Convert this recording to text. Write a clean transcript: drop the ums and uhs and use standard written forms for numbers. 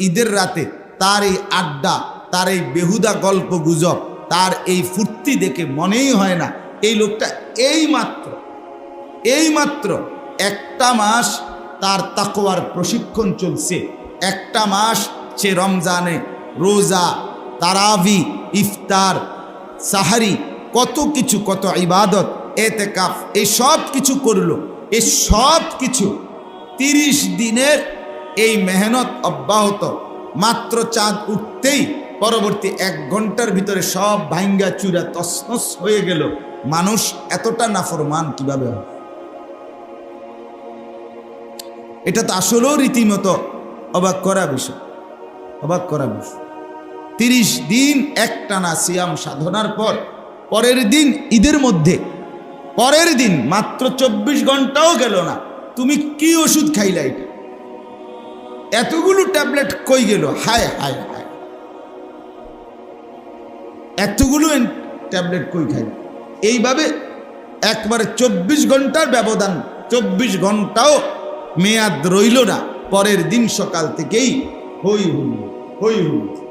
ঈদের রাতে তার এই আড্ডা, তার এই বেহুদা গল্প গুজব, তার এই ফুর্তি দেখে মনেই হয় না এই লোকটা এইমাত্র একটা মাস তার তাকওয়ার প্রশিক্ষণ চলছে। একটা মাস সে রমজানে রোজা, তারাবি, ইফতার, সাহারি, কত কিছু, কত ইবাদত, এতেকাফ, এই সব কিছু করলো। এই সব কিছু 30 দিনের এই মেহনত অব্যাহত। মাত্র চাঁদ উঠতেই পরবর্তী 1 ঘন্টার ভিতরে সব ভাঙ্গা চূড়া তছনছ হয়ে গেল। মানুষ এতটা নাফরমান কিভাবে হয়? এটা তো আসলেও রীতিমতো অবাক করা বিষয়, অবাক করা বিষয়। 30 দিন একটানা সিয়াম সাধনার পর পরের দিন ঈদের মধ্যে, পরের দিন মাত্র 24 ঘন্টাও গেল না, তুমি কি ওষুধ খাইলা? এটা এতগুলো ট্যাবলেট কই গেল? হায় হায় হায়, এতগুলো ট্যাবলেট কই খাই? এইভাবে একবারে 24 ঘন্টার ব্যবধান, 24 ঘন্টাও মেয়াদ রইল না। পরের দিন সকাল থেকেই হই হুল্লোড়, হই হুল্লোড়।